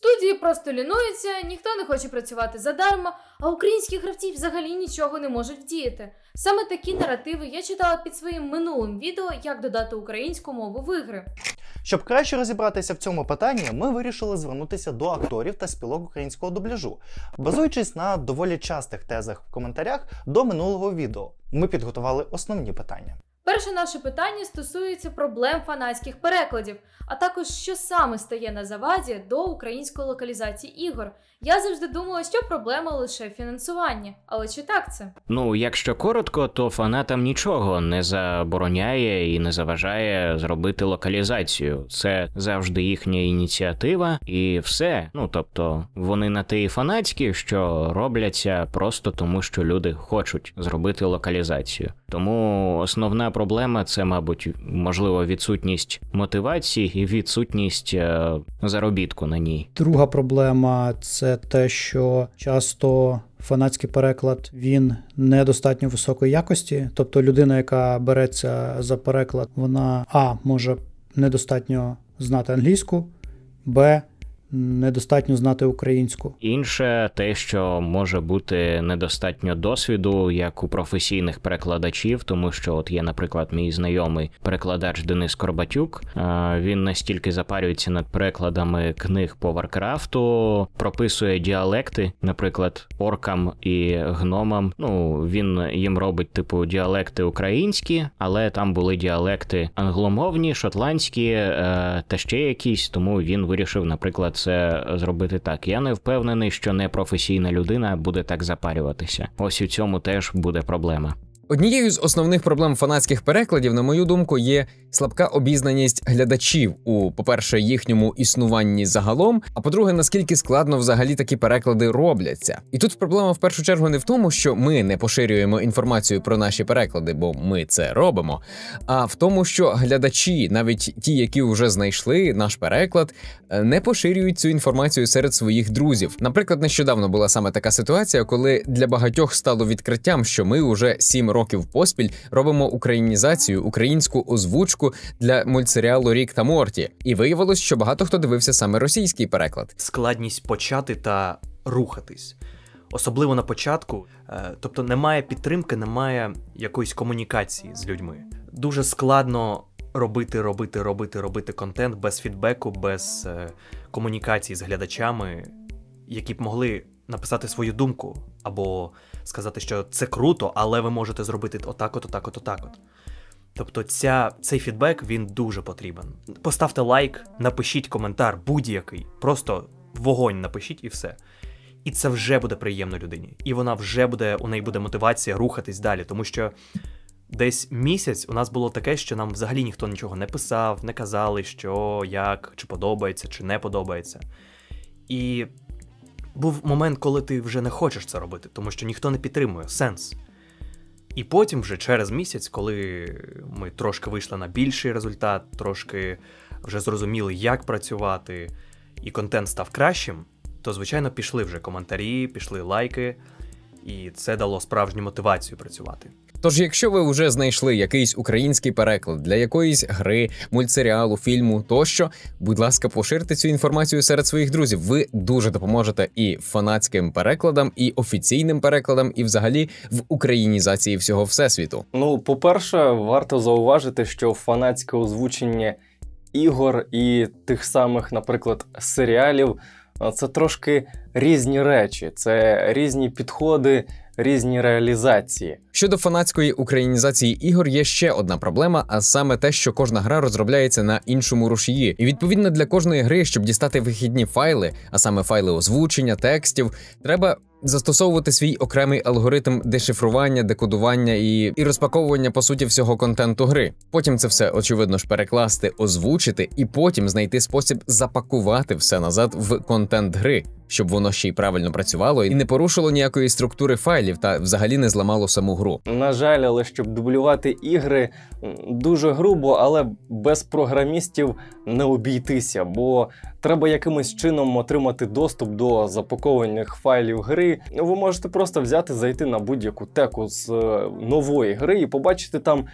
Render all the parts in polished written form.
Студії просто лінуються, ніхто не хоче працювати задарма, а українські гравці взагалі нічого не можуть вдіяти. Саме такі наративи я читала під своїм минулим відео «Як додати українську мову в ігри». Щоб краще розібратися в цьому питанні, ми вирішили звернутися до акторів та спілок українського дубляжу, базуючись на доволі частих тезах в коментарях до минулого відео. Ми підготували основні питання. Перше наше питання стосується проблем фанатських перекладів, а також що саме стає на заваді до української локалізації ігор. Я завжди думала, що проблема лише в фінансуванні. Але чи так це? Якщо коротко, то фанатам нічого не забороняє і не заважає зробити локалізацію. Це завжди їхня ініціатива і все. Тобто, вони на те і фанатські, що робляться просто тому, що люди хочуть зробити локалізацію. Тому основна проблема – це, мабуть, можливо, відсутність мотивації і відсутність заробітку на ній. Друга проблема – це те, що часто фанатський переклад, він недостатньо високої якості. Тобто людина, яка береться за переклад, вона може недостатньо знати англійську, недостатньо знати українську. Інше те, що може бути недостатньо досвіду, як у професійних перекладачів, тому що є, наприклад, мій знайомий перекладач Денис Корбатюк, він настільки запарюється над перекладами книг по Варкрафту, прописує діалекти, наприклад, оркам і гномам. Він їм робить, діалекти українські, але там були діалекти англомовні, шотландські та ще якісь, тому він вирішив, наприклад, це зробити так. Я не впевнений, що непрофесійна людина буде так запарюватися. Ось у цьому теж буде проблема. Однією з основних проблем фанатських перекладів, на мою думку, є слабка обізнаність глядачів у, по-перше, їхньому існуванні загалом, а по-друге, наскільки складно взагалі такі переклади робляться. І тут проблема в першу чергу не в тому, що ми не поширюємо інформацію про наші переклади, бо ми це робимо, а в тому, що глядачі, навіть ті, які вже знайшли наш переклад, не поширюють цю інформацію серед своїх друзів. Наприклад, нещодавно була саме така ситуація, коли для багатьох стало відкриттям, що ми уже 7 років поспіль робимо українізацію, українську озвучку для мультсеріалу «Рік та Морті». І виявилось, що багато хто дивився саме російський переклад. Складність почати та рухатись. Особливо на початку. Тобто немає підтримки, немає якоїсь комунікації з людьми. Дуже складно робити контент без фідбеку, без комунікації з глядачами, які б могли написати свою думку або сказати, що це круто, але ви можете зробити отак. Тобто цей фідбек, він дуже потрібен. Поставте лайк, напишіть коментар будь-який, просто вогонь напишіть і все. І це вже буде приємно людині. І у неї буде мотивація рухатись далі, тому що десь місяць у нас було таке, що нам взагалі ніхто нічого не писав, не казали, що, як, чи подобається, чи не подобається. І був момент, коли ти вже не хочеш це робити, тому що ніхто не підтримує, сенс. І потім вже через місяць, коли ми трошки вийшли на більший результат, трошки вже зрозуміли, як працювати, і контент став кращим, то, звичайно, пішли вже коментарі, пішли лайки, і це дало справжню мотивацію працювати. Тож, якщо ви вже знайшли якийсь український переклад для якоїсь гри, мультсеріалу, фільму тощо, будь ласка, поширте цю інформацію серед своїх друзів. Ви дуже допоможете і фанатським перекладам, і офіційним перекладам, і взагалі в українізації всього всесвіту. По-перше, варто зауважити, що фанатське озвучення ігор і тих самих, наприклад, серіалів – це трошки різні речі, це різні підходи, різні реалізації. Щодо фанатської українізації ігор є ще одна проблема, а саме те, що кожна гра розробляється на іншому рушії. І відповідно для кожної гри, щоб дістати вихідні файли, а саме файли озвучення, текстів, треба застосовувати свій окремий алгоритм дешифрування, декодування і розпаковування, по суті, всього контенту гри. Потім це все, очевидно ж, перекласти, озвучити і потім знайти спосіб запакувати все назад в контент гри, щоб воно ще й правильно працювало і не порушило ніякої структури файлів та взагалі не зламало саму гру. На жаль, але щоб дублювати ігри дуже грубо, але без програмістів не обійтися, бо треба якимось чином отримати доступ до запакованих файлів гри. Ви можете просто взяти, зайти на будь-яку теку з нової гри і побачити там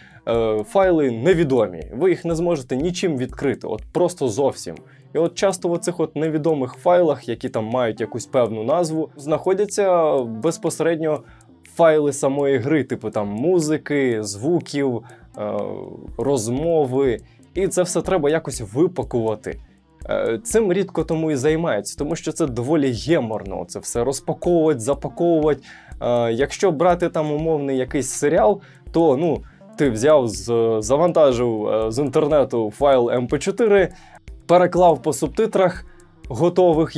файли невідомі. Ви їх не зможете нічим відкрити, от просто зовсім. І от часто в оцих от невідомих файлах, які там мають якусь певну назву, знаходяться безпосередньо файли самої гри, типу там музики, звуків, розмови. І це все треба якось випакувати. Цим рідко тому і займаються, тому що це доволі геморно, це все розпаковувати, запаковувати. Якщо брати там умовний якийсь серіал, то ти взяв, завантажив з інтернету файл MP4, переклав по субтитрах готових,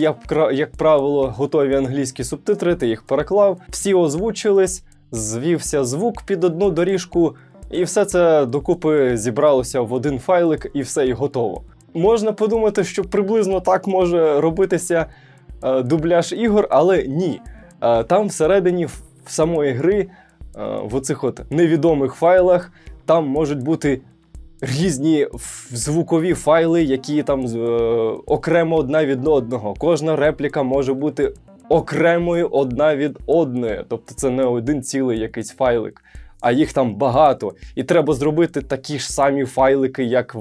як правило, готові англійські субтитри, ти їх переклав, всі озвучились, звівся звук під одну доріжку, і все це докупи зібралося в один файлик, і все, і готово. Можна подумати, що приблизно так може робитися дубляж ігор, але ні. Там всередині в самої гри, в оцих от невідомих файлах, там можуть бути різні звукові файли, які там окремо одна від одного. Кожна репліка може бути окремою одна від одної. Тобто це не один цілий якийсь файлик, а їх там багато. І треба зробити такі ж самі файлики, як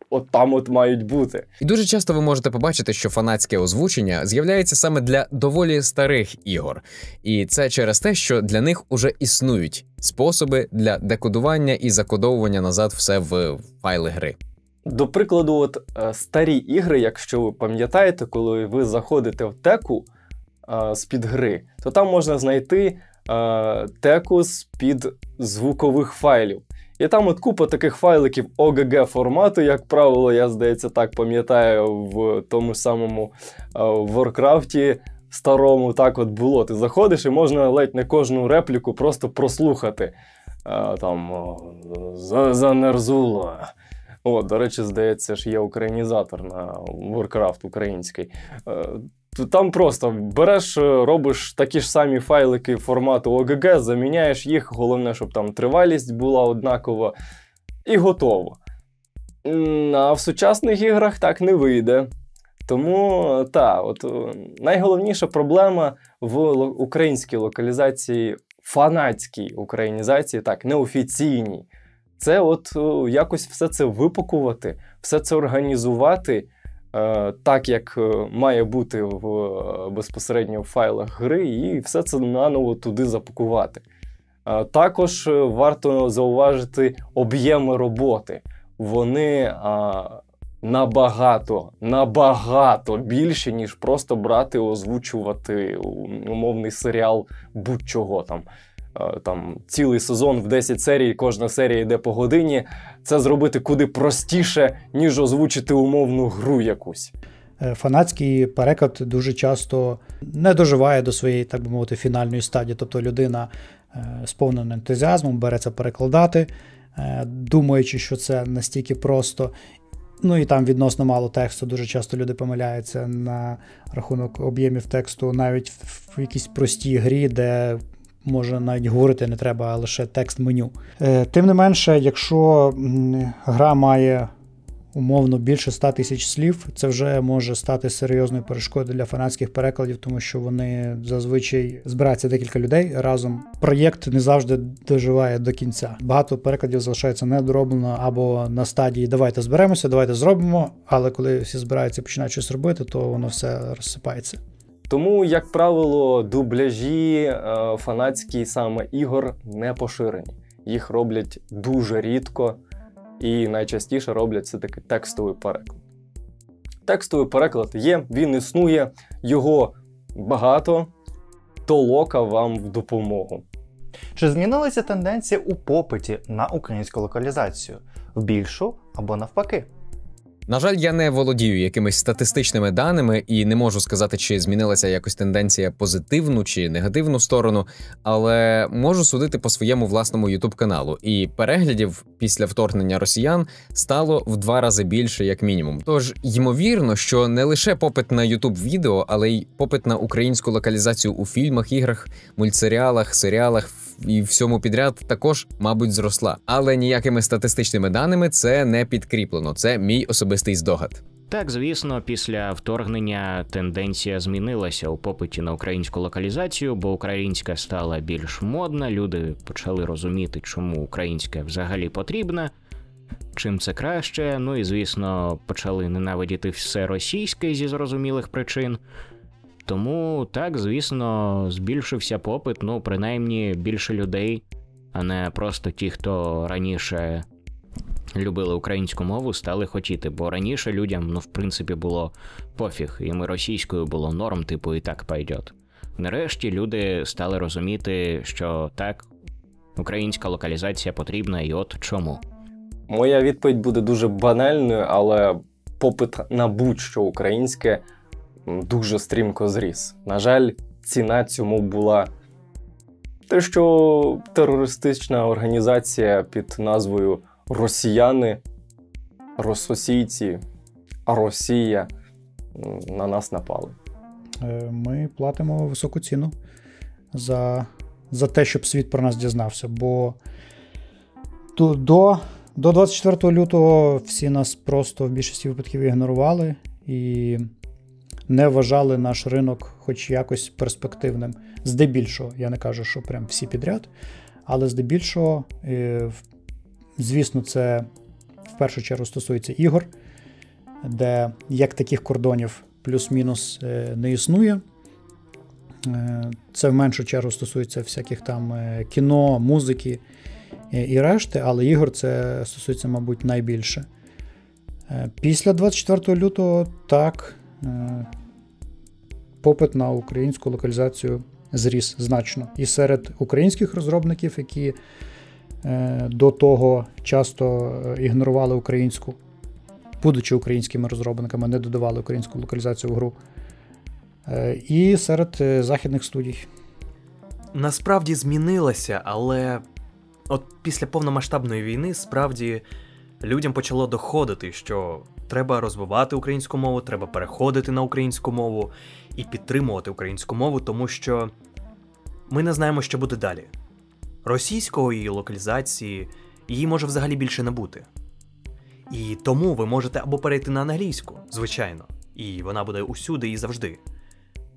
от там от мають бути. І дуже часто ви можете побачити, що фанатське озвучення з'являється саме для доволі старих ігор. І це через те, що для них уже існують способи для декодування і закодовування назад все в файли гри. До прикладу, от старі ігри, якщо ви пам'ятаєте, коли ви заходите в теку з-під гри, то там можна знайти теку з-під звукових файлів. І там от купа таких файликів OGG формату, як правило, я, здається, так пам'ятаю, в тому самому Warcraft'і старому так от було. Ти заходиш і можна ледь не кожну репліку просто прослухати. Там «Занерзуло». О, до речі, здається, ж є українізатор на Warcraft український. Там просто береш, робиш такі ж самі файлики формату OGG, заміняєш їх, головне, щоб там тривалість була однакова, і готово. А в сучасних іграх так не вийде. Тому, найголовніша проблема в українській локалізації, фанатській українізації, так, неофіційній, це от якось все це випакувати, все це організувати, так, як має бути безпосередньо в файлах гри, і все це наново туди запакувати. Також варто зауважити об'єми роботи. Вони набагато більші, ніж просто брати, озвучувати умовний серіал будь-чого там. Там цілий сезон в 10 серій, кожна серія йде по годині. Це зробити куди простіше, ніж озвучити умовну гру якусь. Фанатський переклад дуже часто не доживає до своєї, так би мовити, фінальної стадії. Тобто людина сповненим ентузіазмом береться перекладати, думаючи, що це настільки просто. Ну і там відносно мало тексту. Дуже часто люди помиляються на рахунок об'ємів тексту навіть в якійсь простій грі, де може навіть говорити не треба, а лише текст меню. Тим не менше, якщо гра має умовно більше 100 тисяч слів, це вже може стати серйозною перешкодою для фанатських перекладів, тому що вони зазвичай збираються декілька людей разом. Проєкт не завжди доживає до кінця. Багато перекладів залишається недороблено або на стадії «давайте зберемося, давайте зробимо», але коли всі збираються і починають щось робити, то воно все розсипається. Тому, як правило, дубляжі фанатські саме ігор не поширені. Їх роблять дуже рідко і найчастіше роблять все-таки текстовий переклад. Текстовий переклад є, він існує, його багато, толока вам в допомогу. Чи змінилася тенденція у попиті на українську локалізацію? В більшу або навпаки? На жаль, я не володію якимись статистичними даними і не можу сказати, чи змінилася якось тенденція позитивну чи негативну сторону, але можу судити по своєму власному YouTube-каналу. І переглядів після вторгнення росіян стало в 2 рази більше, як мінімум. Тож, ймовірно, що не лише попит на YouTube-відео, але й попит на українську локалізацію у фільмах, іграх, мультсеріалах, серіалах і всьому підряд також, мабуть, зросла. Але ніякими статистичними даними це не підкріплено. Це мій особистий здогад. Так, звісно, після вторгнення тенденція змінилася у попиті на українську локалізацію, бо українська стала більш модна, люди почали розуміти, чому українська взагалі потрібна. чим це краще. Ну і, звісно, почали ненавидіти все російське зі зрозумілих причин. Тому, так, звісно, збільшився попит, ну, принаймні, більше людей, а не просто ті, хто раніше любили українську мову, стали хотіти. Бо раніше людям, ну, в принципі, було пофіг, їм і російською було норм, типу, і так пойдет. Нарешті люди стали розуміти, що так, українська локалізація потрібна, і от чому. Моя відповідь буде дуже банальною, але попит на будь-що українське дуже стрімко зріс. На жаль, ціна цьому була те, що терористична організація під назвою «Росіяни», «Рососійці», «Росія» на нас напали. Ми платимо високу ціну за те, щоб світ про нас дізнався, бо до 24 лютого всі нас просто в більшості випадків ігнорували і не вважали наш ринок хоч якось перспективним. Здебільшого, я не кажу, що прям всі підряд, але здебільшого, звісно, це в першу чергу стосується ігор, де як таких кордонів плюс-мінус не існує. Це в меншу чергу стосується всяких там кіно, музики і решти, але ігор це стосується, мабуть, найбільше. Після 24 лютого, так, попит на українську локалізацію зріс значно. І серед українських розробників, які до того часто ігнорували українську, будучи українськими розробниками, не додавали українську локалізацію в гру, і серед західних студій. Насправді змінилося, але от після повномасштабної війни справді людям почало доходити, що треба розвивати українську мову, треба переходити на українську мову і підтримувати українську мову, тому що ми не знаємо, що буде далі. Російської локалізації її може взагалі більше не бути. І тому ви можете або перейти на англійську, звичайно, і вона буде усюди і завжди.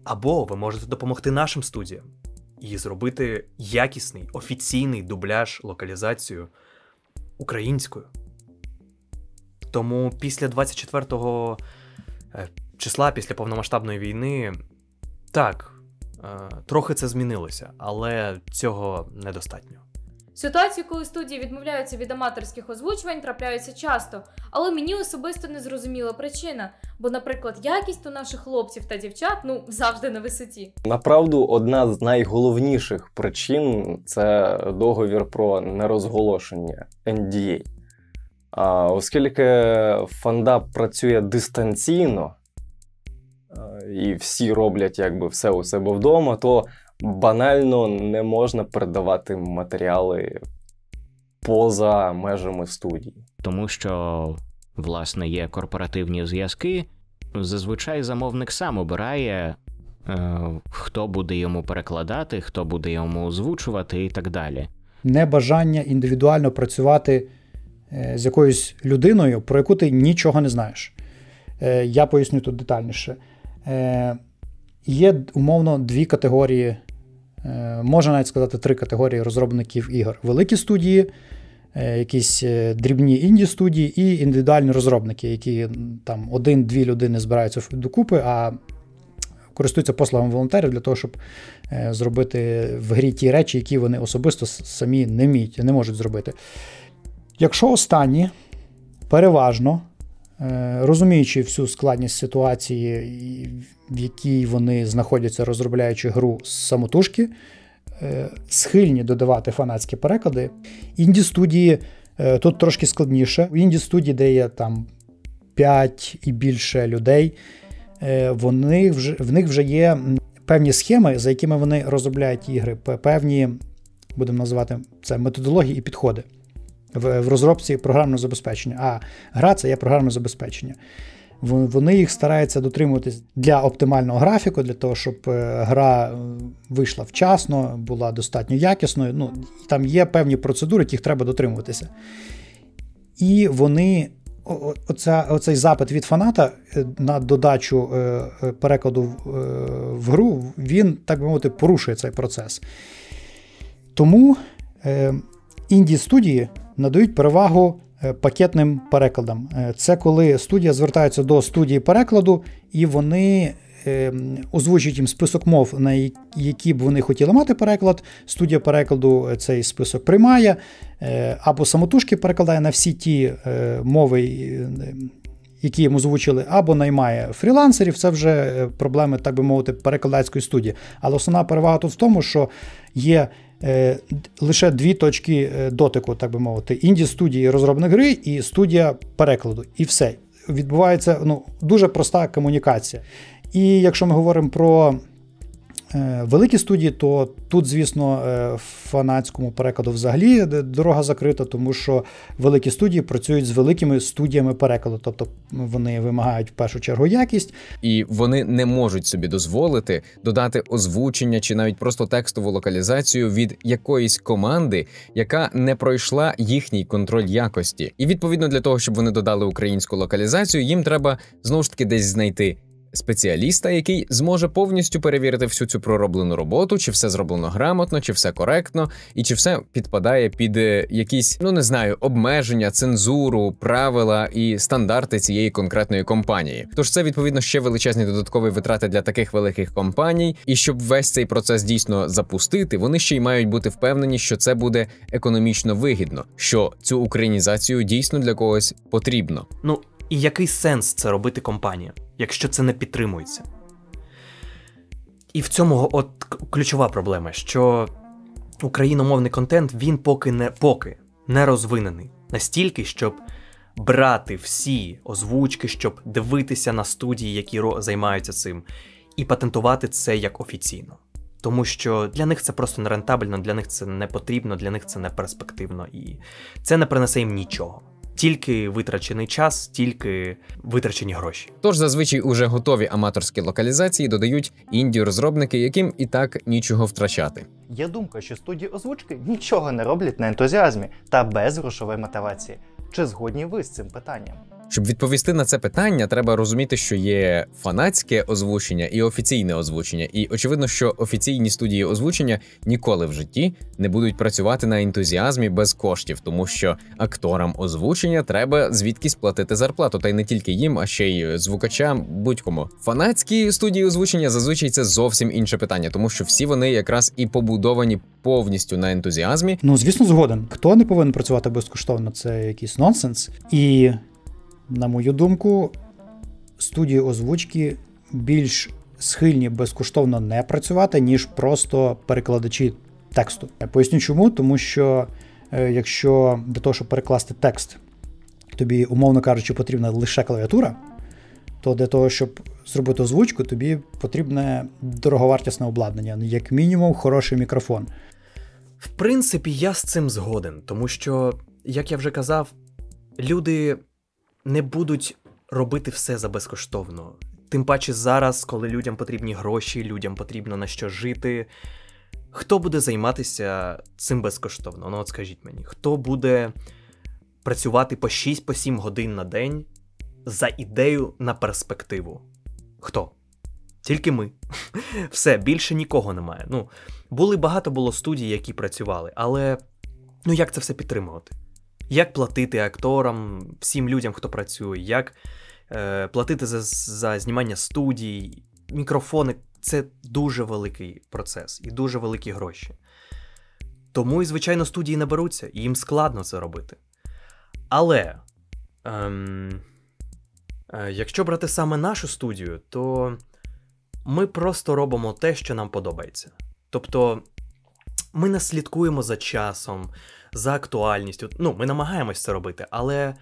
Або ви можете допомогти нашим студіям і зробити якісний, офіційний дубляж, локалізацію українською. Тому після 24 числа, після повномасштабної війни, так, трохи це змінилося, але цього недостатньо. Ситуації, коли студії відмовляються від аматорських озвучувань, трапляються часто, але мені особисто не зрозуміла причина, бо, наприклад, якість у наших хлопців та дівчат, завжди на висоті. Направду, одна з найголовніших причин – це договір про нерозголошення, NDA. Оскільки фандап працює дистанційно, і всі роблять якби все у себе вдома, то банально не можна передавати матеріали поза межами студії. Тому що, власне, є корпоративні зв'язки. Зазвичай замовник сам обирає, хто буде йому перекладати, хто буде йому озвучувати і так далі. Небажання індивідуально працювати з якоюсь людиною, про яку ти нічого не знаєш. Я поясню тут детальніше. Є, умовно, дві категорії, можна навіть сказати, три категорії розробників ігор. Великі студії, якісь дрібні інді-студії і індивідуальні розробники, які там 1-2 людини збираються докупи, а користуються послугами волонтерів для того, щоб зробити в грі ті речі, які вони особисто самі не вміють, не можуть зробити. Якщо останні, переважно, розуміючи всю складність ситуації, в якій вони знаходяться, розробляючи гру з самотужки, схильні додавати фанатські переклади. Інді-студії тут трошки складніше. У інді-студії, де є там 5 і більше людей, в них вже є певні схеми, за якими вони розробляють ігри, певні, будемо називати це, методології і підходи в розробці програмного забезпечення. А гра – це є програмне забезпечення. Вони їх стараються дотримуватись для оптимального графіку, для того, щоб гра вийшла вчасно, була достатньо якісною. Там є певні процедури, яких треба дотримуватися. І вони, оцей запит від фаната на додачу перекладу в гру, він, так би мовити, порушує цей процес. Тому інді-студії надають перевагу пакетним перекладам. Це коли студія звертається до студії перекладу, і вони озвучують їм список мов, на які б вони хотіли мати переклад. Студія перекладу цей список приймає, або самотужки перекладає на всі ті мови, які їм озвучили, або наймає фрілансерів. Це вже проблеми, так би мовити, перекладацької студії. Але основна перевага тут в тому, що є лише дві точки дотику, так би мовити. Інді-студії розробник гри і студія перекладу. І все. Відбувається дуже проста комунікація. І якщо ми говоримо про великі студії, то тут, звісно, фанатському перекладу взагалі дорога закрита, тому що великі студії працюють з великими студіями перекладу, тобто вони вимагають в першу чергу якість. І вони не можуть собі дозволити додати озвучення чи навіть просто текстову локалізацію від якоїсь команди, яка не пройшла їхній контроль якості. І відповідно для того, щоб вони додали українську локалізацію, їм треба знову ж таки десь знайти спеціаліста, який зможе повністю перевірити всю цю пророблену роботу, чи все зроблено грамотно, чи все коректно, і чи все підпадає під якісь, обмеження, цензуру, правила і стандарти цієї конкретної компанії. Тож це, відповідно, ще величезні додаткові витрати для таких великих компаній, і щоб весь цей процес дійсно запустити, вони ще й мають бути впевнені, що це буде економічно вигідно, що цю українізацію дійсно для когось потрібно. І який сенс це робити компанія, якщо це не підтримується? І в цьому ключова проблема, що україномовний контент, він поки не розвинений. Настільки, щоб брати всі озвучки, щоб дивитися на студії, які займаються цим, і патентувати це як офіційно. Тому що для них це просто нерентабельно, для них це не потрібно, для них це не перспективно, і це не принесе їм нічого. Тільки витрачений час, тільки витрачені гроші. Тож зазвичай уже готові аматорські локалізації додають інді-розробники, яким і так нічого втрачати. Є думка, що студії озвучки нічого не роблять на ентузіазмі та без грошової мотивації. Чи згодні ви з цим питанням? Щоб відповісти на це питання, треба розуміти, що є фанатське озвучення і офіційне озвучення. І очевидно, що офіційні студії озвучення ніколи в житті не будуть працювати на ентузіазмі без коштів, тому що акторам озвучення треба звідкись платити зарплату, та й не тільки їм, а ще й звукачам, будь-кому. Фанатські студії озвучення зазвичай це зовсім інше питання, тому що всі вони якраз і побудовані повністю на ентузіазмі. Звісно, згоден. Хто не повинен працювати безкоштовно, це якийсь нонсенс. І на мою думку, студії озвучки більш схильні безкоштовно не працювати, ніж просто перекладачі тексту. Я поясню чому, тому що якщо для того, щоб перекласти текст, тобі, умовно кажучи, потрібна лише клавіатура, то для того, щоб зробити озвучку, тобі потрібне дороговартісне обладнання, як мінімум хороший мікрофон. В принципі, я з цим згоден, тому що, як я вже казав, люди не будуть робити все за безкоштовно. Тим паче зараз, коли людям потрібні гроші, людям потрібно на що жити. Хто буде займатися цим безкоштовно? От скажіть мені, хто буде працювати по 6-7 годин на день за ідею на перспективу? Хто? Тільки ми. Все, більше нікого немає. Багато було студій, які працювали, але як це все підтримувати? Як платити акторам, всім людям, хто працює, як платити за знімання студій, мікрофони – це дуже великий процес і дуже великі гроші. Тому і, звичайно, студії не беруться, і їм складно це робити. Але, якщо брати саме нашу студію, то ми просто робимо те, що нам подобається. Тобто, ми не слідкуємо за часом, за актуальністю. Ми намагаємось це робити, але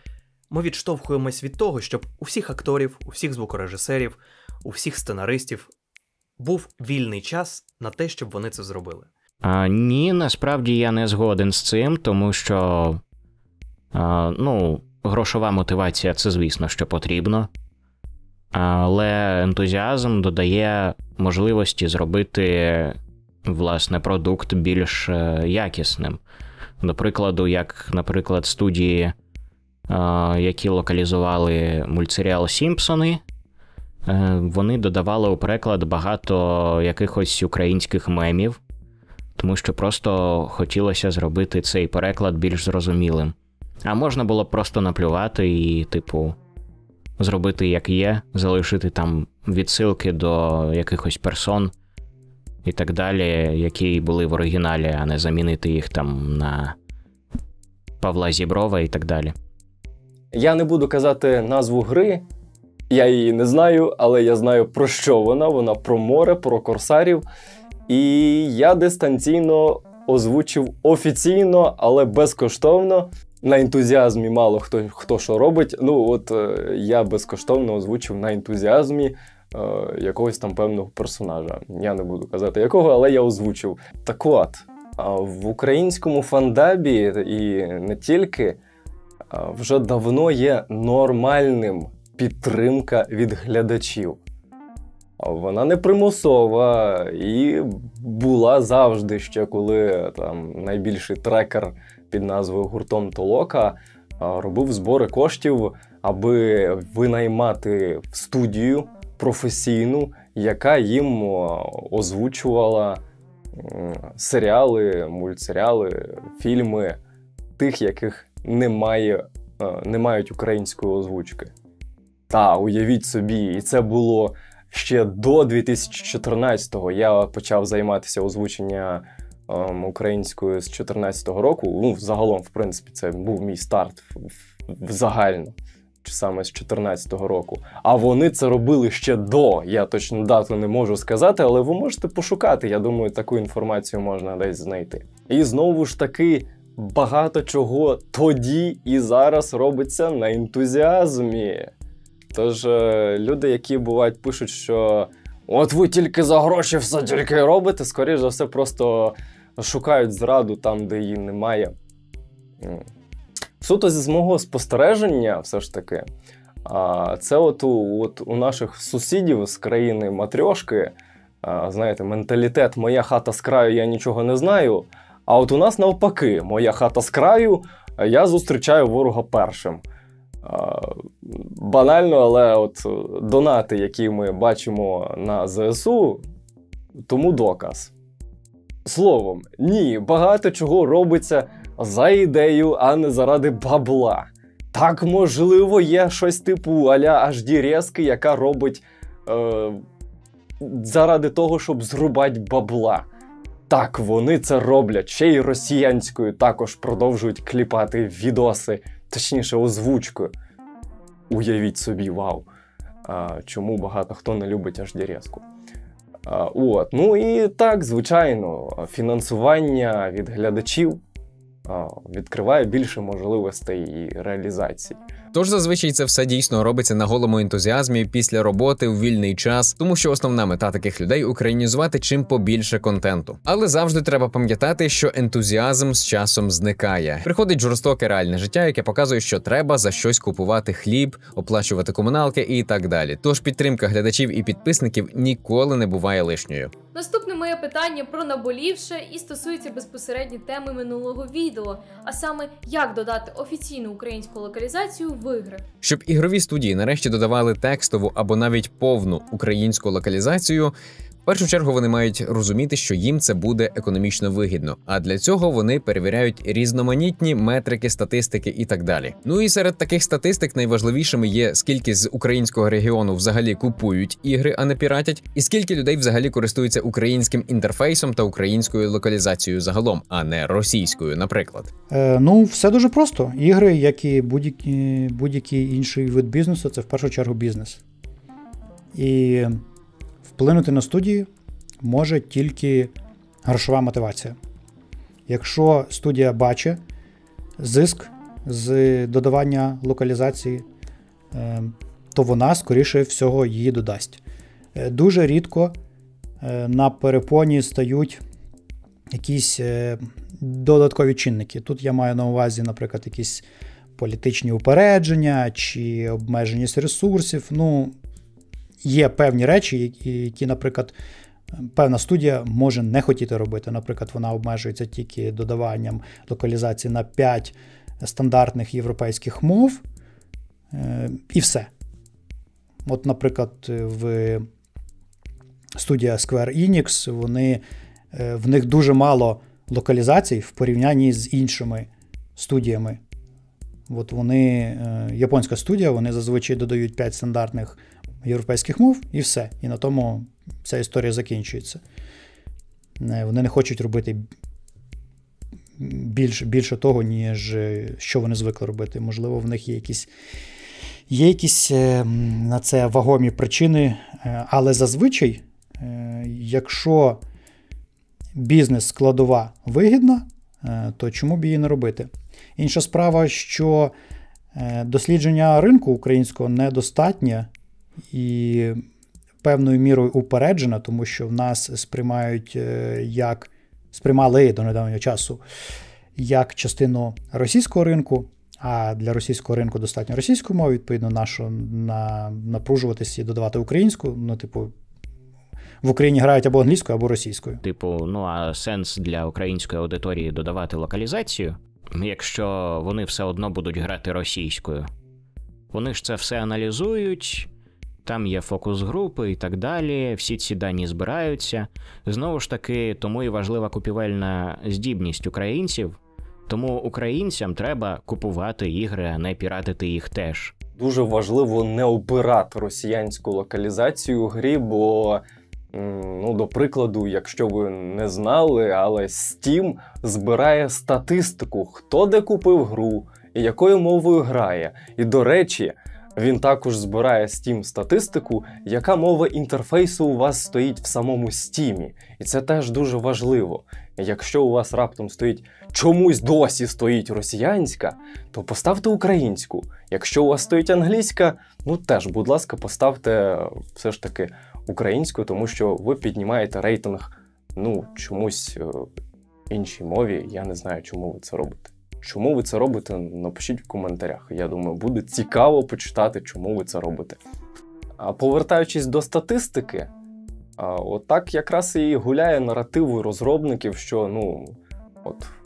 ми відштовхуємось від того, щоб у всіх акторів, у всіх звукорежисерів, у всіх сценаристів був вільний час на те, щоб вони це зробили. Ні, насправді я не згоден з цим, тому що, грошова мотивація – це, звісно, що потрібно. Але ентузіазм додає можливості зробити, власне, продукт більш якісним. До прикладу, наприклад, студії, які локалізували мультсеріал «Сімпсони», вони додавали у переклад багато якихось українських мемів, тому що просто хотілося зробити цей переклад більш зрозумілим. А можна було б просто наплювати і, типу, зробити як є, залишити там відсилки до якихось персон і так далі, які були в оригіналі, а не замінити їх там на Павла Зіброва і так далі. Я не буду казати назву гри, я її не знаю, але я знаю, про що вона. Вона про море, про корсарів. І я дистанційно озвучив офіційно, але безкоштовно. На ентузіазмі мало хто що робить. Ну, от я безкоштовно озвучив на ентузіазмі якогось там певного персонажа. Я не буду казати якого, але я озвучив. Так от, в українському фандабі і не тільки вже давно є нормальним підтримка від глядачів. Вона не примусова і була завжди ще, коли там найбільший трекер під назвою «Гуртом Толока» робив збори коштів, аби винаймати студію професійну, яка їм озвучувала серіали, мультсеріали, фільми тих, яких не мають української озвучки. Та, уявіть собі, і це було ще до 2014-го. Я почав займатися озвученням українською з 2014 року. Ну, загалом, в принципі, це був мій старт загально, саме з 2014 року. А вони це робили ще до. Я точно дату не можу сказати, але ви можете пошукати. Я думаю, таку інформацію можна десь знайти. І знову ж таки, багато чого тоді і зараз робиться на ентузіазмі. Тож люди, які бувають пишуть, що от ви тільки за гроші все тільки робите, скоріш за все просто шукають зраду там, де її немає. Суто з мого спостереження, все ж таки, це от у наших сусідів з країни Матрьошки, знаєте, менталітет «моя хата з краю, я нічого не знаю», а от у нас навпаки, «моя хата з краю, я зустрічаю ворога першим». Банально, але от донати, які ми бачимо на ЗСУ, тому доказ. Словом, ні, багато чого робиться за ідею, а не заради бабла. Так, можливо, є щось типу а-ля HD-резки, яка робить заради того, щоб зрубати бабла. Так, вони це роблять, ще й росіянською також продовжують кліпати відоси, точніше озвучкою. Уявіть собі, вау. Чому багато хто не любить HD-резку. Ну і так, звичайно, фінансування від глядачів відкриває більше можливостей і реалізації. Тож зазвичай це все дійсно робиться на голому ентузіазмі після роботи у вільний час, тому що основна мета таких людей – українізувати чим побільше контенту. Але завжди треба пам'ятати, що ентузіазм з часом зникає. Приходить жорстоке реальне життя, яке показує, що треба за щось купувати хліб, оплачувати комуналки і так далі. Тож підтримка глядачів і підписників ніколи не буває лишньою. Наступне моє питання про наболівше і стосується безпосередньо теми минулого відео, а саме як додати офіційну українську локалізацію в ігри. Щоб ігрові студії нарешті додавали текстову або навіть повну українську локалізацію, в першу чергу вони мають розуміти, що їм це буде економічно вигідно, а для цього вони перевіряють різноманітні метрики, статистики і так далі. Ну і серед таких статистик найважливішими є, скільки з українського регіону взагалі купують ігри, а не піратять, і скільки людей взагалі користуються українським інтерфейсом та українською локалізацією загалом, а не російською, наприклад. Все дуже просто. Ігри, як і будь-який інший вид бізнесу, це в першу чергу бізнес. І вплинути на студії може тільки грошова мотивація. Якщо студія бачить зиск з додавання локалізації, то вона, скоріше всього, її додасть. Дуже рідко на перепоні стають якісь додаткові чинники. Тут я маю на увазі, наприклад, якісь політичні упередження чи обмеженість ресурсів. Є певні речі, які, наприклад, певна студія може не хотіти робити. Наприклад, вона обмежується тільки додаванням локалізації на 5 стандартних європейських мов і все. От, наприклад, в студія Square Enix, в них дуже мало локалізацій в порівнянні з іншими студіями От вони, японська студія, вони зазвичай додають 5 стандартних європейських мов і все. І на тому ця історія закінчується. Вони не хочуть робити більше того, ніж що вони звикли робити. Можливо, в них є якісь на це вагомі причини, але зазвичай, якщо бізнес-складова вигідна, то чому б її не робити? Інша справа, що дослідження ринку українського недостатнє і певною мірою упереджена, тому що в нас сприймали до недавнього часу як частину російського ринку, а для російського ринку достатньо російської мови, відповідно, нащо напружуватися і додавати українську, в Україні грають або англійською, або російською. А сенс для української аудиторії додавати локалізацію, якщо вони все одно будуть грати російською? Вони ж це все аналізують, там є фокус-групи і так далі, всі ці дані збираються. Знову ж таки, тому і важлива купівельна здібність українців, тому українцям треба купувати ігри, а не піратити їх теж. Дуже важливо не обирати росіянську локалізацію грі, бо, до прикладу, якщо ви не знали, але Steam збирає статистику, хто де купив гру і якою мовою грає. І, до речі, він також збирає Steam статистику, яка мова інтерфейсу у вас стоїть в самому Steam. І це теж дуже важливо. Якщо у вас раптом чомусь досі стоїть росіянська, то поставте українську. Якщо у вас стоїть англійська, теж, будь ласка, поставте все ж таки українську, тому що ви піднімаєте рейтинг, чомусь іншій мові. Я не знаю, чому ви це робите. Чому ви це робите, напишіть в коментарях. Я думаю, буде цікаво почитати, чому ви це робите. А повертаючись до статистики, отак якраз і гуляє наратив у розробників, що,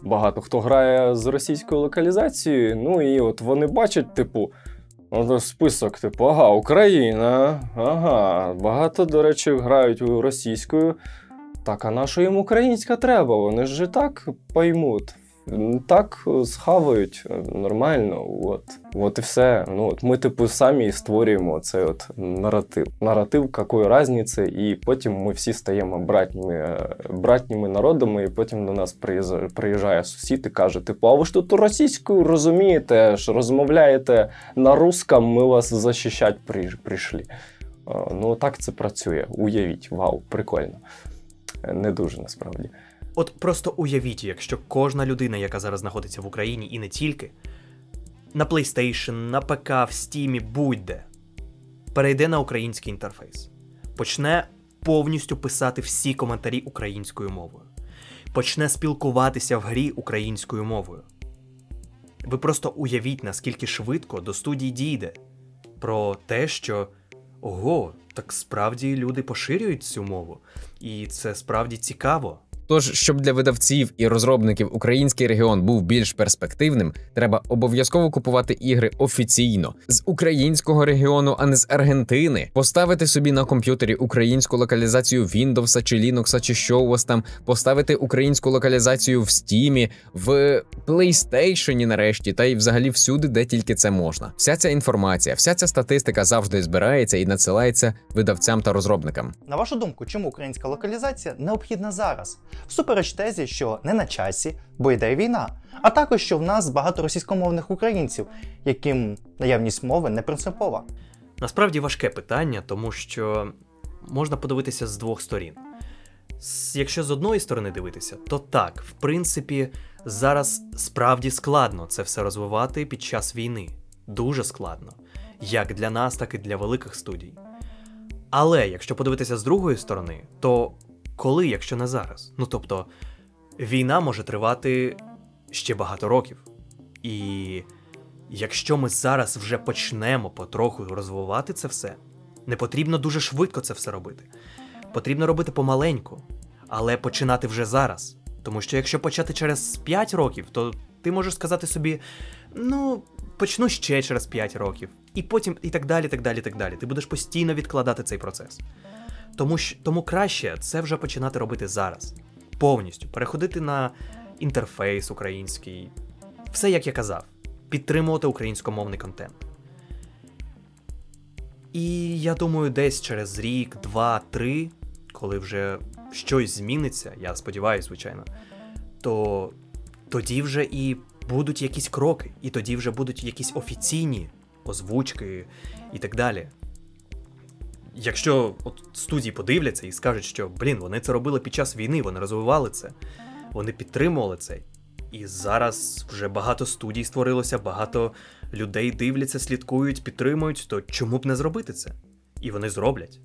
багато хто грає з російською локалізацією, і от вони бачать, список, Україна, багато, до речі, грають російською. Так, а на що їм українська треба? Вони ж і так поймуть. Так схавають нормально, от і все. Ми самі створюємо цей наратив. Наратив, якої різниці, і потім ми всі стаємо братніми народами, і потім до нас приїжджає сусід і каже, а ви ж тут російською розумієте, ж розмовляєте на русском, ми вас захищати прийшли. Так це працює. Уявіть, вау, прикольно. Не дуже, насправді. От просто уявіть, якщо кожна людина, яка зараз знаходиться в Україні, і не тільки, на PlayStation, на ПК, в Steam, будь-де, перейде на український інтерфейс, почне повністю писати всі коментарі українською мовою, почне спілкуватися в грі українською мовою. Ви просто уявіть, наскільки швидко до студій дійде про те, що так справді люди поширюють цю мову, і це справді цікаво. Тож, щоб для видавців і розробників український регіон був більш перспективним, треба обов'язково купувати ігри офіційно, з українського регіону, а не з Аргентини. Поставити собі на комп'ютері українську локалізацію Windows чи Linux, чи що у вас там, поставити українську локалізацію в Steam, в PlayStation нарешті, та й взагалі всюди, де тільки це можна. Вся ця інформація, вся ця статистика завжди збирається і надсилається видавцям та розробникам. На вашу думку, чому українська локалізація необхідна зараз? Всупереч тезі, що не на часі, бо йде війна, а також, що в нас багато російськомовних українців, яким наявність мови не принципова. Насправді важке питання, тому що можна подивитися з двох сторін. Якщо з одної сторони дивитися, то так, в принципі, зараз справді складно це все розвивати під час війни. Дуже складно. Як для нас, так і для великих студій. Але, якщо подивитися з другої сторони, то коли, якщо не зараз? Тобто, війна може тривати ще багато років. І якщо ми зараз вже почнемо потроху розвивати це все, не потрібно дуже швидко це все робити. Потрібно робити помаленьку, але починати вже зараз. Тому що якщо почати через 5 років, то ти можеш сказати собі, почну ще через 5 років. І потім, і так далі, так далі, так далі. Ти будеш постійно відкладати цей процес. Тому краще це вже починати робити зараз. Повністю. Переходити на інтерфейс український. Все, як я казав. підтримувати українськомовний контент. І я думаю, десь через рік, 2, 3, коли вже щось зміниться, я сподіваюся, звичайно, то тоді вже і будуть якісь кроки, і тоді вже будуть якісь офіційні озвучки і так далі. Якщо от студії подивляться і скажуть, що, вони це робили під час війни, вони розвивали це, вони підтримували це. І зараз вже багато студій створилося, багато людей дивляться, слідкують, підтримують, то чому б не зробити це? І вони зроблять.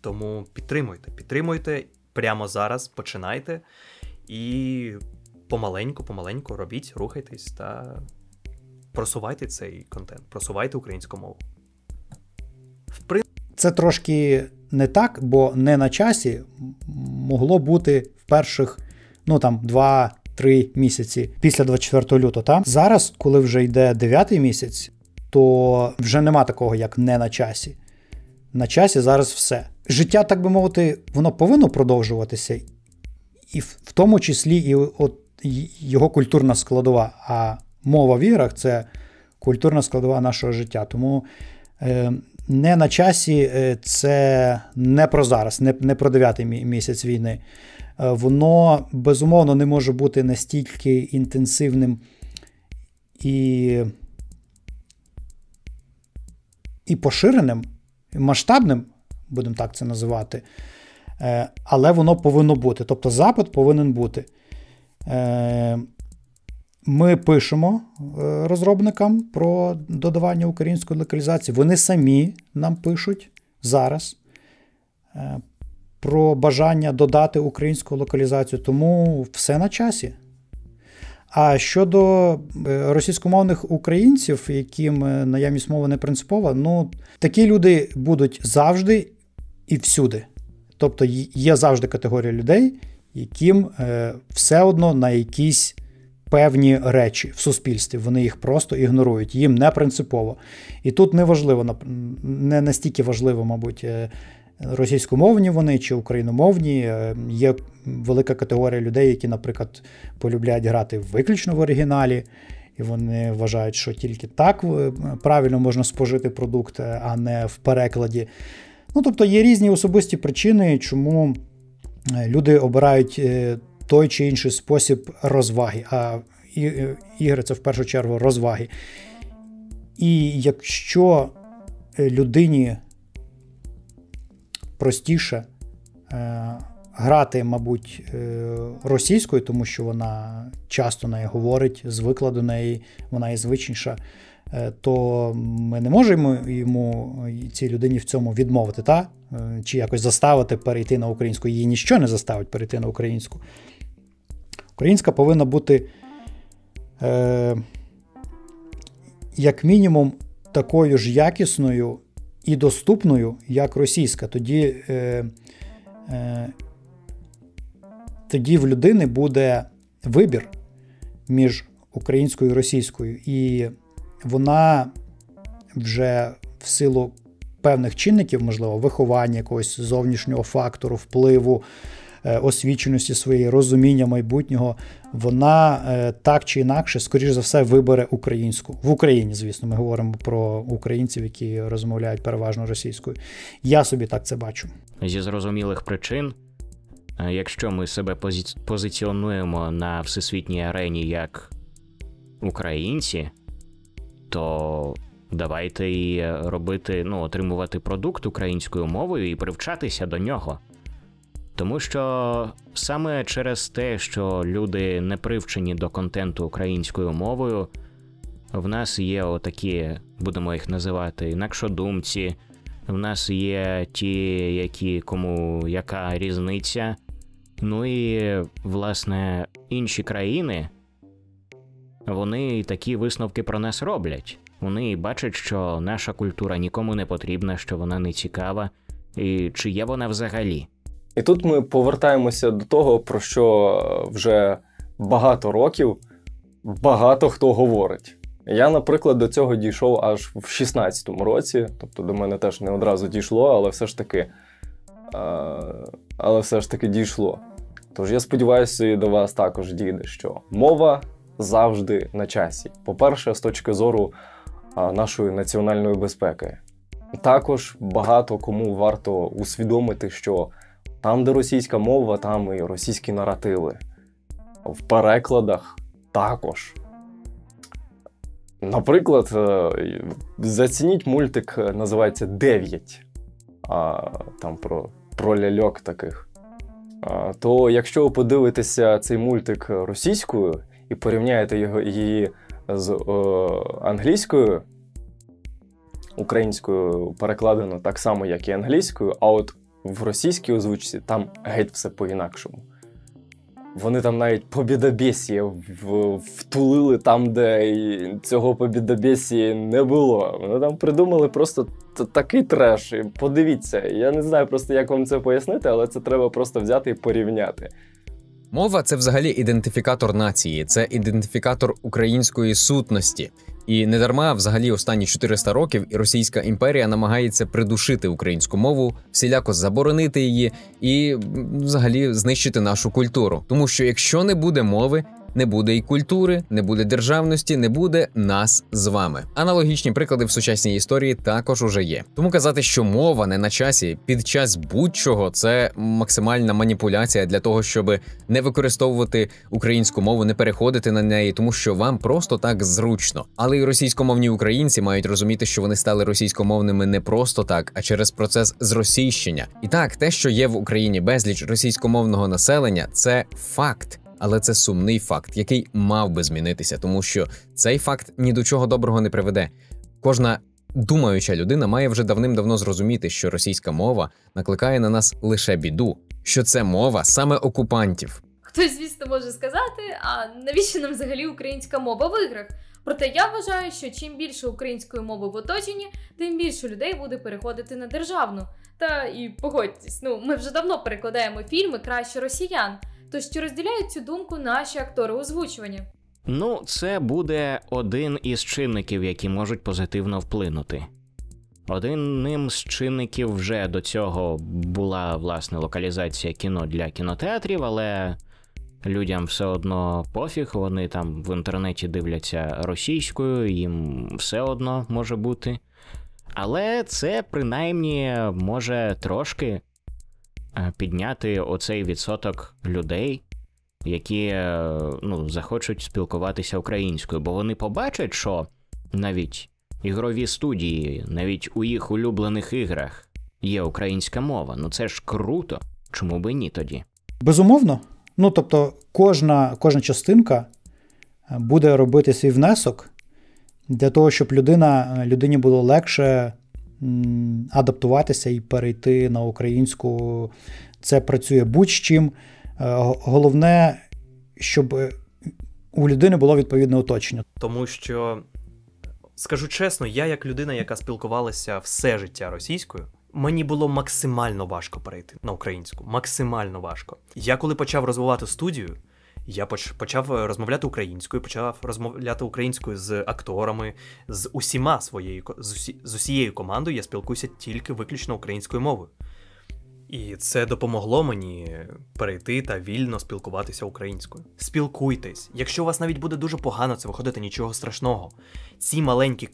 Тому підтримуйте прямо зараз, починайте і помаленьку робіть, рухайтесь та просувайте цей контент, просувайте українську мову. Це трошки не так, бо не на часі могло бути в перших, 2-3 місяці після 24 лютого. Та? Зараз, коли вже йде 9-й місяць, то вже нема такого, як не на часі. На часі зараз все. Життя, так би мовити, воно повинно продовжуватися, і в тому числі і його культурна складова. А мова в іграх – це культурна складова нашого життя. Тому не на часі це не про зараз, не про 9-й місяць війни. Воно, безумовно, не може бути настільки інтенсивним і поширеним, і масштабним, будемо так це називати, але воно повинно бути. Тобто запит повинен бути. Ми пишемо розробникам про додавання української локалізації. Вони самі нам пишуть зараз про бажання додати українську локалізацію. Тому все на часі. А щодо російськомовних українців, яким наявність мови не принципова, такі люди будуть завжди і всюди. Тобто є завжди категорія людей, яким все одно на якісь певні речі в суспільстві. Вони їх просто ігнорують. Їм не принципово. І тут не настільки важливо, мабуть, російськомовні вони чи україномовні. Є велика категорія людей, які, наприклад, полюбляють грати виключно в оригіналі, і вони вважають, що тільки так правильно можна спожити продукт, а не в перекладі. Тобто є різні особисті причини, чому люди обирають той чи інший спосіб розваги, а ігри – це в першу чергу розваги. І якщо людині простіше грати, мабуть, російською, тому що вона часто нею говорить, звикла до неї, вона є звичніша, то ми не можемо цій людині в цьому відмовити, та? Чи якось заставити перейти на українську. Її ніщо не заставить перейти на українську. Українська повинна бути як мінімум такою ж якісною і доступною, як російська. Тоді в людини буде вибір між українською і російською. І вона вже в силу певних чинників, можливо, виховання, якогось зовнішнього фактору, впливу, освіченості своєї, розуміння майбутнього, вона так чи інакше, скоріш за все, вибере українську. В Україні, звісно, ми говоримо про українців, які розмовляють переважно російською. Я собі так це бачу. Зі зрозумілих причин, якщо ми себе позиціонуємо на всесвітній арені як українці, то давайте і отримувати продукт українською мовою і привчатися до нього. Тому що саме через те, що люди не привчені до контенту українською мовою, в нас є отакі, будемо їх називати, інакшодумці, в нас є ті, кому яка різниця. І, власне, інші країни, вони такі висновки про нас роблять. Вони бачать, що наша культура нікому не потрібна, що вона не цікава, і чи є вона взагалі. І тут ми повертаємося до того, про що вже багато років багато хто говорить. Я, наприклад, до цього дійшов аж в 16-му році, тобто до мене теж не одразу дійшло, але все ж таки дійшло. Тож я сподіваюся, і до вас також дійде, що мова завжди на часі. По-перше, з точки зору нашої національної безпеки. Також багато кому варто усвідомити, що там, де російська мова, там і російські наративи. В перекладах також. Наприклад, зацініть мультик, називається «9», там про ляльок таких. То якщо ви подивитеся цей мультик російською і порівняєте її з англійською, українською перекладено так само, як і англійською, а от в російській озвучці там геть все по-інакшому. Вони там навіть побєдобєсія втулили там, де цього побєдобєсія не було. Вони там придумали просто такий треш. І подивіться, я не знаю просто, як вам це пояснити, але це треба просто взяти і порівняти. Мова – це взагалі ідентифікатор нації, це ідентифікатор української сутності. І недарма взагалі останні 400 років і Російська імперія намагається придушити українську мову, всіляко заборонити її і взагалі знищити нашу культуру. Тому що якщо не буде мови, не буде і культури, не буде державності, не буде нас з вами. Аналогічні приклади в сучасній історії також уже є. Тому казати, що мова не на часі під час будь-чого – це максимальна маніпуляція для того, щоб не використовувати українську мову, не переходити на неї, тому що вам просто так зручно. Але і російськомовні українці мають розуміти, що вони стали російськомовними не просто так, а через процес зросійщення. І так, те, що є в Україні безліч російськомовного населення – це факт. Але це сумний факт, який мав би змінитися, тому що цей факт ні до чого доброго не приведе. Кожна думаюча людина має вже давним-давно зрозуміти, що російська мова накликає на нас лише біду, що це мова саме окупантів. Хтось, звісно, може сказати, а навіщо нам взагалі українська мова в іграх? Проте я вважаю, що чим більше української мови в оточенні, тим більше людей буде переходити на державну. Та і погодьтесь, ми вже давно перекладаємо фільми краще росіян. Тож чи розділяють цю думку наші актори озвучування? Це буде один із чинників, які можуть позитивно вплинути. Одним з чинників вже до цього була, власне, локалізація кіно для кінотеатрів, але людям все одно пофіг, вони там в інтернеті дивляться російською, їм все одно може бути. Але це, принаймні, може трошки підняти оцей відсоток людей, які захочуть спілкуватися українською, бо вони побачать, що навіть ігрові студії, навіть у їх улюблених іграх є українська мова. Це ж круто. Чому би ні тоді? Безумовно. Тобто кожна частинка буде робити свій внесок для того, щоб людині було легше адаптуватися і перейти на українську. Це працює будь-чим. Головне, щоб у людини було відповідне оточення. Тому що, скажу чесно, я як людина, яка спілкувалася все життя російською, мені було максимально важко перейти на українську. Максимально важко. Я коли почав розвивати студію, я почав розмовляти українською, почав розмовляти українською з акторами, з усією командою я спілкуюся тільки виключно українською мовою. І це допомогло мені перейти та вільно спілкуватися українською. Спілкуйтесь. Якщо у вас навіть буде дуже погано це виходити, нічого страшного. Ці маленькі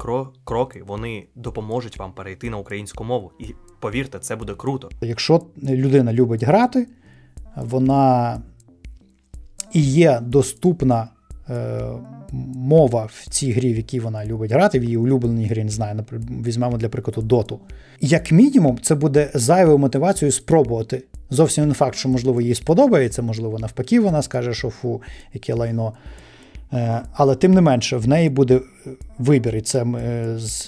кроки, вони допоможуть вам перейти на українську мову. І повірте, це буде круто. Якщо людина любить грати, вона і є доступна мова в цій грі, в якій вона любить грати, в її улюбленій грі, не знаю, візьмемо для прикладу Доту. Як мінімум, це буде зайвою мотивацією спробувати. Зовсім не факт, що, можливо, їй сподобається, можливо, навпаки, вона скаже, що фу, яке лайно. Але тим не менше, в неї буде вибір, і це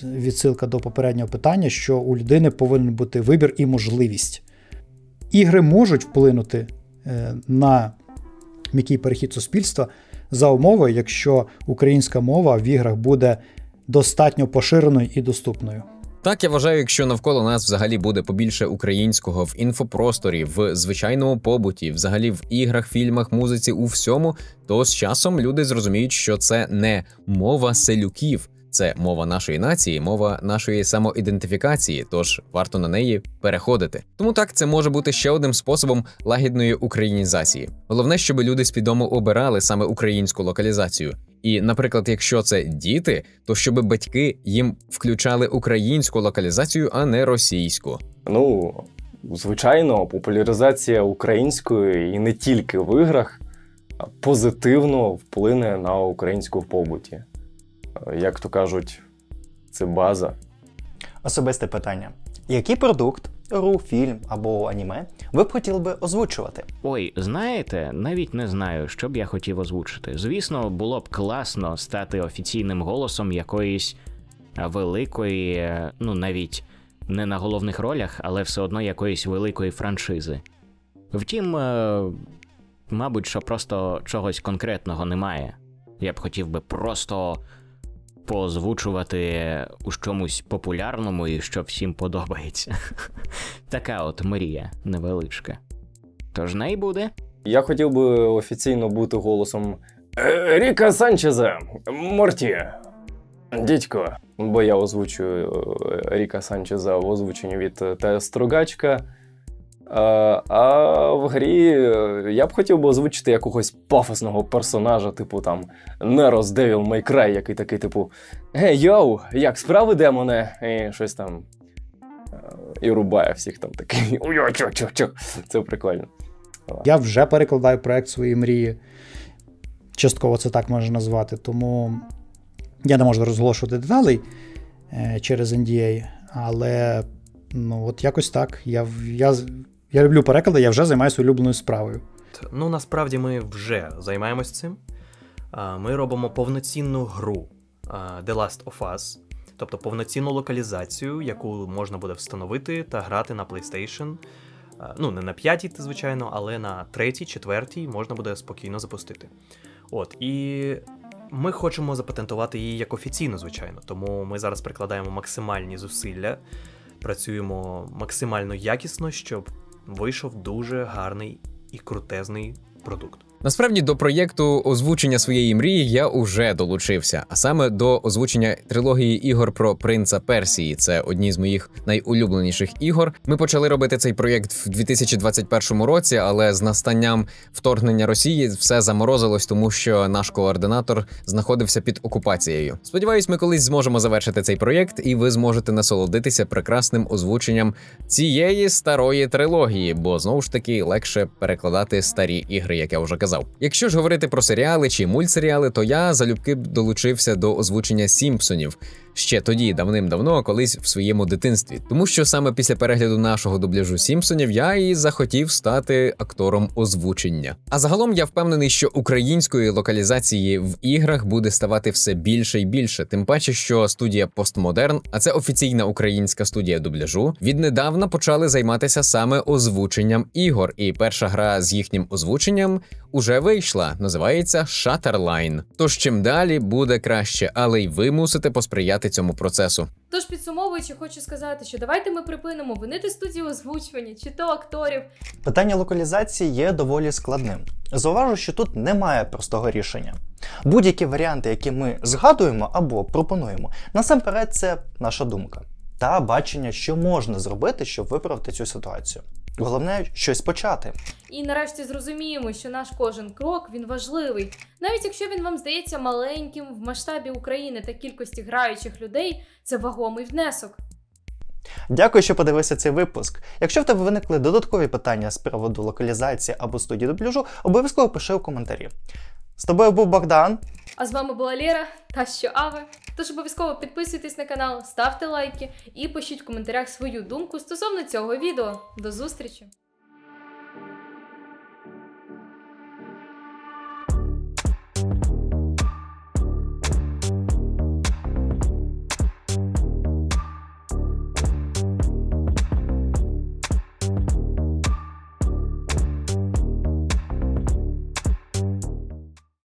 відсилка до попереднього питання, що у людини повинен бути вибір і можливість. Ігри можуть вплинути на м'який перехід суспільства за умовою, якщо українська мова в іграх буде достатньо поширеною і доступною. Так, я вважаю, якщо навколо нас взагалі буде побільше українського в інфопросторі, в звичайному побуті, взагалі в іграх, фільмах, музиці, у всьому, то з часом люди зрозуміють, що це не мова селюків, Це мова нашої нації, мова нашої самоідентифікації, тож варто на неї переходити. Тому так, це може бути ще одним способом лагідної українізації. Головне, щоб люди свідомо обирали саме українську локалізацію. І, наприклад, якщо це діти, то щоб батьки їм включали українську локалізацію, а не російську. Ну, звичайно, популяризація української і не тільки в іграх позитивно вплине на українську в побуті. Як то кажуть, це база. Особисте питання. Який продукт, гру, фільм або аніме ви б хотіли би озвучувати? Ой, знаєте, навіть не знаю, що б я хотів озвучити. Звісно, було б класно стати офіційним голосом якоїсь великої, ну навіть не на головних ролях, але все одно якоїсь великої франшизи. Втім, мабуть, що просто чогось конкретного немає. Я б хотів би просто поозвучувати у чомусь популярному і що всім подобається. Така от мрія невеличка. Тож не й буде. Я хотів би офіційно бути голосом Ріка Санчеза, Морті, дідько. Бо я озвучую Ріка Санчеза в озвученні від Т. Стругачка. А в грі я б хотів би озвучити якогось пафосного персонажа, типу там Неро з Devil May Cry, який такий типу «Гей, йоу, як справи, демоне?» І щось там і рубає всіх там такий «Ой-ой-чо-чо-чо». Це прикольно. Я вже перекладаю проект «Свої мрії». Частково це так можна назвати, тому я не можу розголошувати деталей через NDA, але ну от якось так. Я люблю переклади, я вже займаюся улюбленою справою. Ну, насправді ми вже займаємось цим. Ми робимо повноцінну гру The Last of Us, тобто повноцінну локалізацію, яку можна буде встановити та грати на PlayStation. Ну, не на 5-й, звичайно, але на 3-й, 4-й можна буде спокійно запустити. От, і ми хочемо запатентувати її як офіційно, звичайно, тому ми зараз прикладаємо максимальні зусилля, працюємо максимально якісно, щоб вийшов дуже гарний і крутезний продукт. Насправді до проєкту озвучення своєї мрії я уже долучився, а саме до озвучення трилогії ігор про принца Персії. Це одні з моїх найулюбленіших ігор. Ми почали робити цей проєкт в 2021 році, але з настанням вторгнення Росії все заморозилось, тому що наш координатор знаходився під окупацією. Сподіваюсь, ми колись зможемо завершити цей проєкт, і ви зможете насолодитися прекрасним озвученням цієї старої трилогії, бо знову ж таки легше перекладати старі ігри, як я вже казав. Якщо ж говорити про серіали чи мультсеріали, то я залюбки долучився до озвучення Сімпсонів. Ще тоді, давним-давно, колись в своєму дитинстві. Тому що саме після перегляду нашого дубляжу Сімпсонів я і захотів стати актором озвучення. А загалом я впевнений, що української локалізації в іграх буде ставати все більше і більше. Тим паче, що студія Postmodern, а це офіційна українська студія дубляжу, віднедавна почали займатися саме озвученням ігор. І перша гра з їхнім озвученням уже вийшла. Називається Shutterline. Тож чим далі буде краще, але й ви мусите посприяти цьому процесу. Тож, підсумовуючи, хочу сказати, що давайте ми припинимо винити студію озвучування, чи то акторів. Питання локалізації є доволі складним. Зауважу, що тут немає простого рішення. Будь-які варіанти, які ми згадуємо або пропонуємо, насамперед це наша думка та бачення, що можна зробити, щоб виправити цю ситуацію. Головне – щось почати. І нарешті зрозуміємо, що наш кожен крок, він важливий. Навіть якщо він вам здається маленьким, в масштабі України та кількості граючих людей, це вагомий внесок. Дякую, що подивився цей випуск. Якщо в тебе виникли додаткові питання з приводу локалізації або студії дубляжу, обов'язково пиши у коментарі. З тобою був Богдан. А з вами була Лєра та що Аве. Тож обов'язково підписуйтесь на канал, ставте лайки і пишіть в коментарях свою думку стосовно цього відео. До зустрічі!